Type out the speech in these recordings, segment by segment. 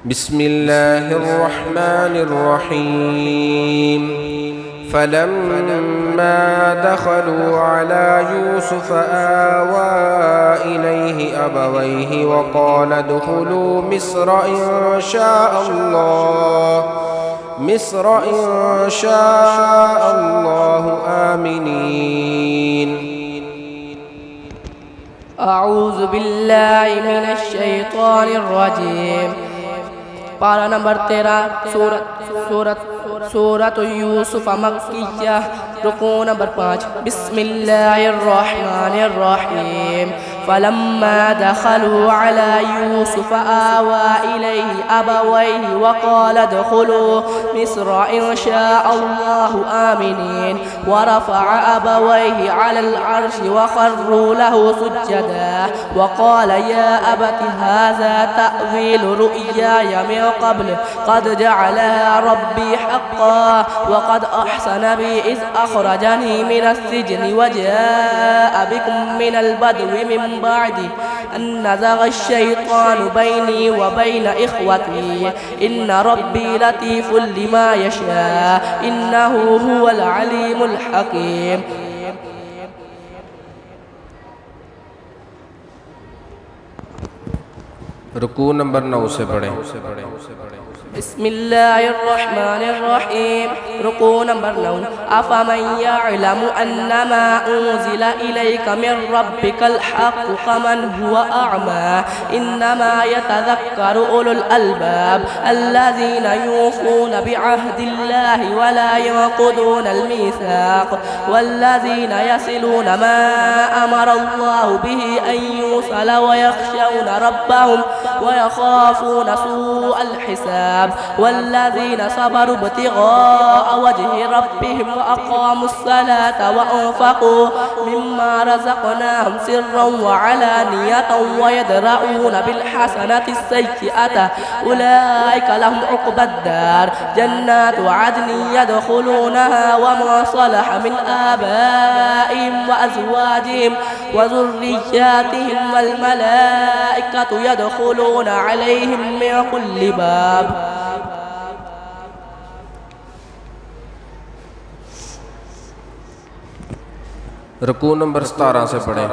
بسم الله الرحمن الرحيم فلما دخلوا على يوسف آوى إليه أبويه وقال ادخلوا مصر إن شاء الله آمنين. أعوذ بالله من الشيطان الرجيم. पारा नंबर 13 सूरत यूसुफ मक्किया रुकू नंबर 5 बिस्मिल्लाहिर्रहमानिर्रहीम फलम्मा दखलू अला यूसुफ आवा इलैहि अबवैहि वक़ाल उदखुलू मिस्र इंशाअल्लाहु आमिनीन वरफ़अ अबवैहि अलल अर्शि वख़र्रू लहू सुज्जदा वक़ाल या अबति हाज़ा तअवीलु रु'याय मिन क़ब्ल क़द जअलहा रब्बी हक़्क़ा वक़द अहसन बी इज़ अख़रजनी मिनस सिज्नि वजाअ बिकुम मिनल बदवि मिन بعدي أن نزغ الشيطان بيني وبين إخوتي إن ربي لطيف لما يشاء إنه هو العليم الحكيم. रुकू नंबर 9 से पढ़ें. बिस्मिल्लाहिर्रहमानिर्रहीम रुकू नंबर 9 अफमन यअलमु अन्नमा उन्ज़िला इलैका मिन रब्बिकल हक़्क़ु कमन हुवा अअमा इन्नमा यतज़क्करु उलुल अलबाब अल्लज़ीना यूफ़ूना बिअहदिल्लाहि वला यंक़ुदूनल मीसाक़ वल्लज़ीना यसिलूना मा अमरल्लाहु बिहि अन यूसला व यख़शौना रब्बहुम व यख़ाफ़ूना सूअल हिसाब والذين صبروا ابتغاء وجه ربهم وأقاموا الصلاة وأنفقوا مما رزقناهم سرا وعلانية ويدرؤون بالحسنة السيئة أولئك لهم عقبى الدار جنات عدن يدخلونها وما صلح من آبائهم وأزواجهم وذرياتهم والملائكة يدخلون عليهم من كل باب. रुकू नंबर 17 से पढ़ें.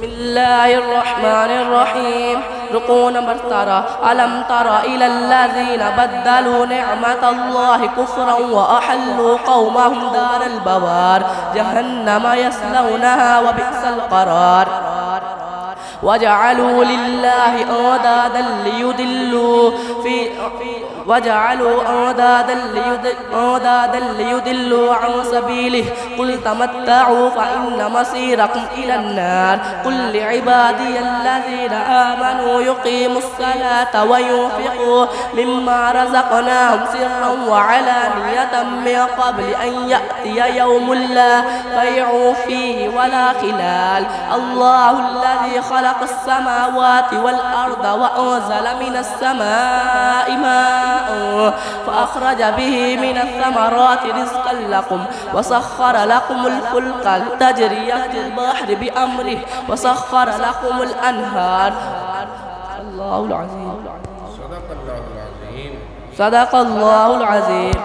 बिस्मिल्लाहिर्रहमानिर्रहीम रुकू नंबर 17 अलम तरा इलल्लज़ीना बद्दलू निअमतल्लाहि कुफ्रन व अहल्लू कौमहुम दारल बवार जहन्नम यस्लौनहा व बि'सल क़रार वजअलू लिल्लाहि अंदादन लियुदिल्लू अन सबीलिहि कुल तमत्तऊ फ़इन्न मसीरकुम इलन नार कुल लिइबादियल्लज़ीना आमनू युक़ीमुस्सलाता व युन्फ़िक़ू मिम्मा रज़क़नाहुम सिर्रन व अलानियतन मिन क़ब्लि अन यअतिय यौमुन ला बैअुन फ़ीहि वला ख़िलाल अल्लाहुल्लज़ी ख़लक़स समावाति वल अर्द व अंज़ल मिनस समाइ माअन فأخرج به من الثمرات رزقا لكم وسخر لكم الفلك تجري في البحر بأمره وسخر لكم الأنهار. الله العظيم. صدق الله العظيم.